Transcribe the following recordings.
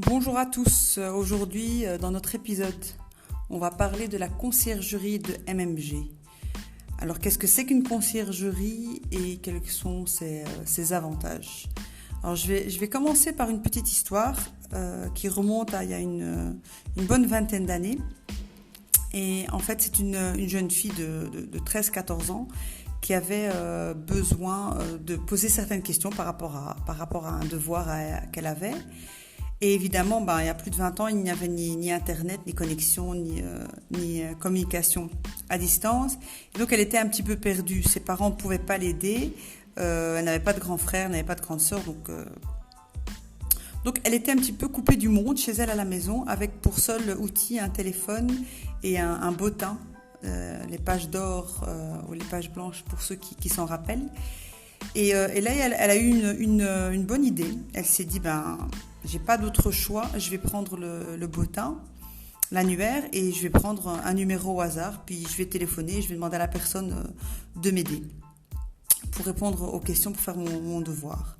Bonjour à tous. Aujourd'hui, dans notre épisode, on va parler de la conciergerie de MMG. Alors, qu'est-ce que c'est qu'une conciergerie et quels sont ses avantages? Alors, je vais commencer par une petite histoire qui remonte à il y a une bonne vingtaine d'années. Et en fait, c'est une jeune fille de 13-14 ans qui avait besoin de poser certaines questions par rapport à un devoir qu'elle avait. Et évidemment, il y a plus de 20 ans, il n'y avait ni Internet, ni connexion, ni communication à distance. Et donc, elle était un petit peu perdue. Ses parents ne pouvaient pas l'aider. Elle n'avait pas de grand frère, elle n'avait pas de grande sœur. Donc, elle était un petit peu coupée du monde chez elle à la maison, avec pour seul outil un téléphone et un bottin, les pages d'or ou les pages blanches pour ceux qui s'en rappellent. Et là, elle a eu une bonne idée. Elle s'est dit, j'ai pas d'autre choix, je vais prendre le bottin, l'annuaire, et je vais prendre un numéro au hasard, puis je vais téléphoner, je vais demander à la personne de m'aider pour répondre aux questions, pour faire mon devoir.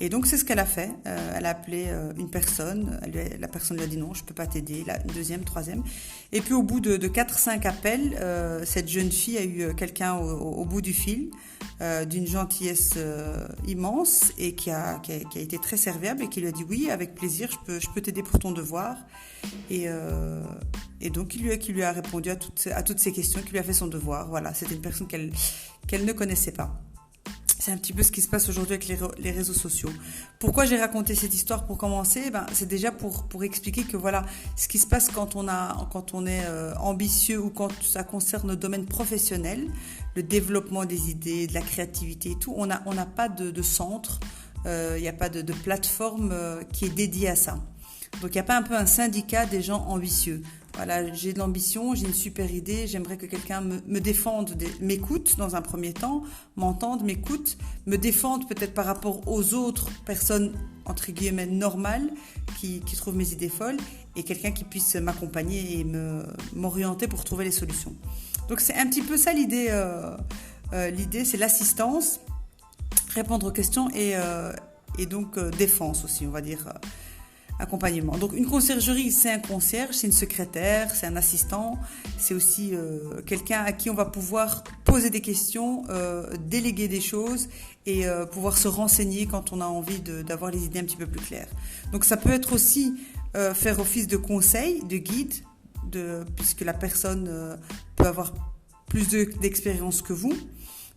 Et donc, c'est ce qu'elle a fait. Elle a appelé une personne. La personne lui a dit non, je ne peux pas t'aider. Une deuxième, troisième. Et puis, au bout de 4-5 appels, cette jeune fille a eu quelqu'un au bout du fil, d'une gentillesse immense et qui a été très serviable et qui lui a dit oui, avec plaisir, je peux t'aider pour ton devoir. Et donc, qui lui a répondu à toutes ces questions, qui lui a fait son devoir. Voilà, c'était une personne qu'elle ne connaissait pas. C'est un petit peu ce qui se passe aujourd'hui avec les réseaux sociaux. Pourquoi j'ai raconté cette histoire pour commencer? C'est déjà pour expliquer que voilà, ce qui se passe quand on est ambitieux ou quand ça concerne le domaine professionnel, le développement des idées, de la créativité et tout, on n'a pas de centre, il n'y a pas de plateforme qui est dédiée à ça. Donc il n'y a pas un peu un syndicat des gens ambitieux. Voilà, j'ai de l'ambition, j'ai une super idée, j'aimerais que quelqu'un me défende, m'écoute dans un premier temps, m'entende, m'écoute, me défende peut-être par rapport aux autres personnes, entre guillemets, normales, qui trouvent mes idées folles, et quelqu'un qui puisse m'accompagner et m'orienter pour trouver les solutions. Donc c'est un petit peu ça l'idée. L'idée, c'est l'assistance, répondre aux questions et donc défense aussi, on va dire. Accompagnement. Donc une conciergerie, c'est un concierge, c'est une secrétaire, c'est un assistant, c'est aussi quelqu'un à qui on va pouvoir poser des questions, déléguer des choses et pouvoir se renseigner quand on a envie d'avoir les idées un petit peu plus claires. Donc ça peut être aussi faire office de conseil, de guide, puisque la personne peut avoir plus d'expérience que vous.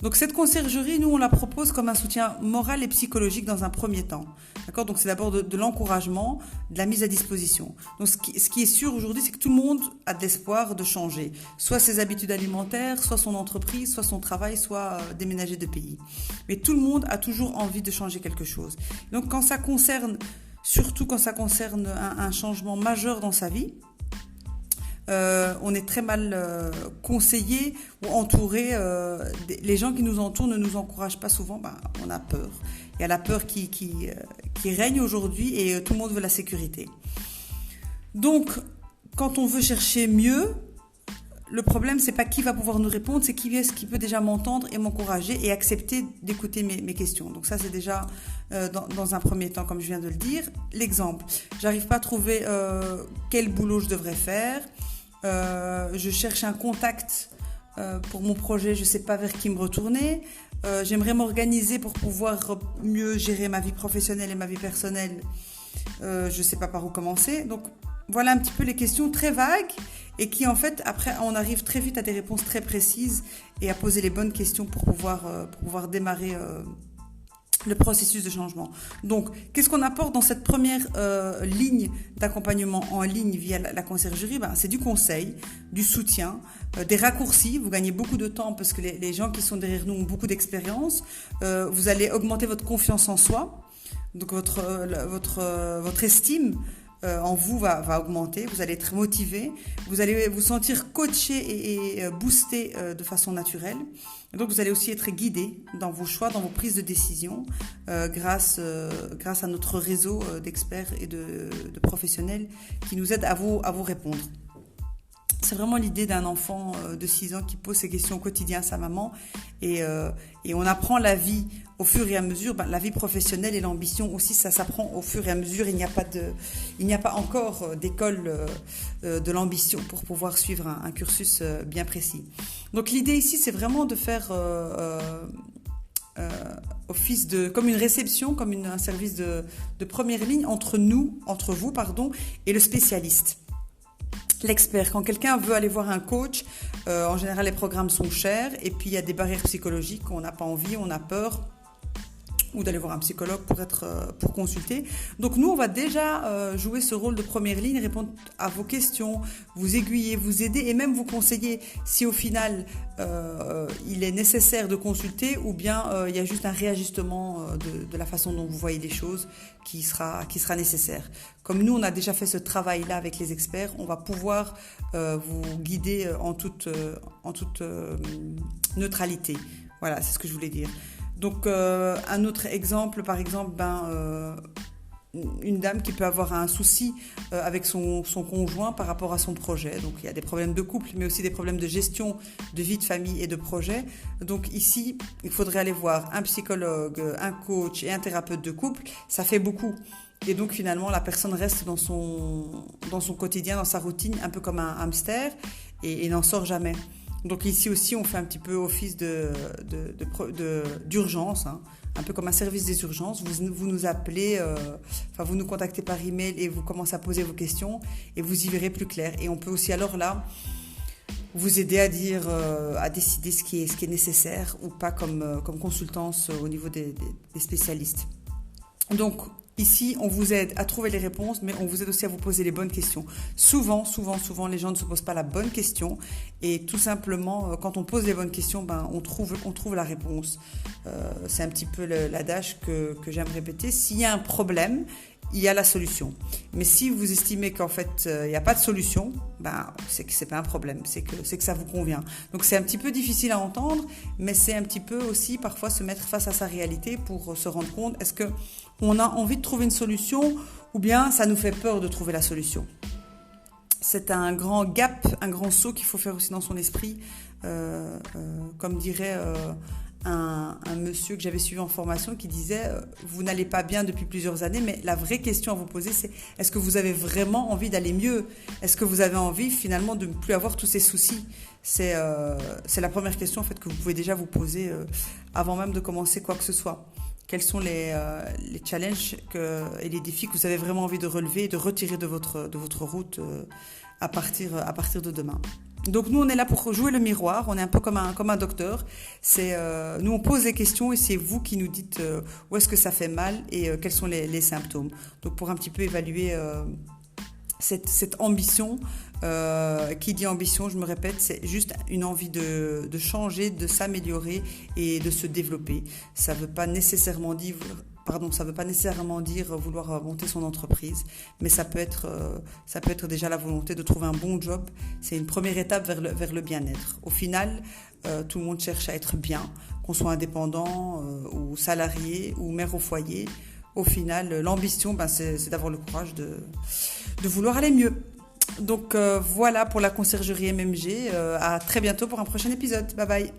Donc cette conciergerie, nous on la propose comme un soutien moral et psychologique dans un premier temps. D'accord ? Donc c'est d'abord de l'encouragement, de la mise à disposition. Donc ce qui est sûr aujourd'hui, c'est que tout le monde a de l'espoir de changer. Soit ses habitudes alimentaires, soit son entreprise, soit son travail, soit déménager de pays. Mais tout le monde a toujours envie de changer quelque chose. Donc surtout quand ça concerne un changement majeur dans sa vie, on est très mal conseillé ou entouré. Les gens qui nous entourent ne nous encouragent pas souvent. On a peur. Il y a la peur qui règne aujourd'hui et tout le monde veut la sécurité. Donc, quand on veut chercher mieux, le problème, c'est pas qui va pouvoir nous répondre, c'est qui est-ce qui peut déjà m'entendre et m'encourager et accepter d'écouter mes questions. Donc ça, c'est déjà dans un premier temps, comme je viens de le dire. L'exemple, j'arrive pas à trouver quel boulot je devrais faire. Je cherche un contact pour mon projet, je sais pas vers qui me retourner. J'aimerais m'organiser pour pouvoir mieux gérer ma vie professionnelle et ma vie personnelle. Je sais pas par où commencer. Donc voilà un petit peu les questions très vagues et qui en fait après on arrive très vite à des réponses très précises et à poser les bonnes questions pour pouvoir démarrer le processus de changement. Donc, qu'est-ce qu'on apporte dans cette première ligne d'accompagnement en ligne via la conciergerie? C'est du conseil, du soutien, des raccourcis. Vous gagnez beaucoup de temps parce que les gens qui sont derrière nous ont beaucoup d'expérience. Vous allez augmenter votre confiance en soi, donc votre estime en vous va augmenter, vous allez être motivé, vous allez vous sentir coaché et boosté de façon naturelle. Et donc vous allez aussi être guidé dans vos choix, dans vos prises de décision grâce à notre réseau d'experts et de professionnels qui nous aident à vous répondre. C'est vraiment l'idée d'un enfant de 6 ans qui pose ses questions au quotidien à sa maman et on apprend la vie au fur et à mesure. La vie professionnelle et l'ambition aussi, ça s'apprend au fur et à mesure. Il n'y a pas encore d'école de l'ambition pour pouvoir suivre un cursus bien précis. Donc l'idée ici, c'est vraiment de faire office comme une réception, comme un service de première ligne entre vous, et le spécialiste. L'expert, quand quelqu'un veut aller voir un coach, en général les programmes sont chers et puis il y a des barrières psychologiques, on n'a pas envie, on a peur ou d'aller voir un psychologue pour consulter. Donc nous, on va déjà jouer ce rôle de première ligne, répondre à vos questions, vous aiguiller, vous aider et même vous conseiller si au final il est nécessaire de consulter ou bien il y a juste un réajustement de la façon dont vous voyez les choses qui sera nécessaire. Comme nous, on a déjà fait ce travail-là avec les experts, on va pouvoir vous guider en toute neutralité. Voilà, c'est ce que je voulais dire. Donc un autre exemple, par exemple, une dame qui peut avoir un souci avec son conjoint par rapport à son projet. Donc il y a des problèmes de couple, mais aussi des problèmes de gestion de vie de famille et de projet. Donc ici, il faudrait aller voir un psychologue, un coach et un thérapeute de couple. Ça fait beaucoup. Et donc finalement, la personne reste dans son quotidien, dans sa routine, un peu comme un hamster et n'en sort jamais. Donc ici aussi, on fait un petit peu office d'urgence, hein, un peu comme un service des urgences. Vous nous appelez, vous nous contactez par email et vous commencez à poser vos questions et vous y verrez plus clair. Et on peut aussi alors là vous aider à décider ce qui est nécessaire ou pas comme consultance au niveau des spécialistes. Donc ici, on vous aide à trouver les réponses, mais on vous aide aussi à vous poser les bonnes questions. Souvent, les gens ne se posent pas la bonne question et tout simplement, quand on pose les bonnes questions, on trouve la réponse. C'est un petit peu l'adage que j'aime répéter. S'il y a un problème, il y a la solution. Mais si vous estimez qu'en fait, il n'y a pas de solution, c'est que c'est pas un problème, c'est que ça vous convient. Donc c'est un petit peu difficile à entendre, mais c'est un petit peu aussi parfois se mettre face à sa réalité pour se rendre compte, est-ce qu'on a envie de trouver une solution ou bien ça nous fait peur de trouver la solution. C'est un grand gap, un grand saut qu'il faut faire aussi dans son esprit, comme dirait un monsieur que j'avais suivi en formation qui disait vous n'allez pas bien depuis plusieurs années, mais la vraie question à vous poser, c'est est-ce que vous avez vraiment envie d'aller mieux? Est-ce que vous avez envie finalement de ne plus avoir tous ces soucis? C'est la première question en fait que vous pouvez déjà vous poser avant même de commencer quoi que ce soit. Quels sont les challenges et les défis que vous avez vraiment envie de relever et de retirer de votre route à partir de demain. Donc nous, on est là pour jouer le miroir, on est un peu comme un docteur. Nous, on pose des questions et c'est vous qui nous dites où est-ce que ça fait mal et quels sont les symptômes. Donc pour un petit peu évaluer cette ambition, qui dit ambition, je me répète, c'est juste une envie de changer, de s'améliorer et de se développer. Ça veut pas nécessairement dire vouloir monter son entreprise, mais ça peut être déjà la volonté de trouver un bon job. C'est une première étape vers le bien-être. Au final, tout le monde cherche à être bien, qu'on soit indépendant ou salarié ou mère au foyer. Au final, l'ambition, c'est d'avoir le courage de vouloir aller mieux. Donc voilà pour la conciergerie MMG. À très bientôt pour un prochain épisode. Bye bye.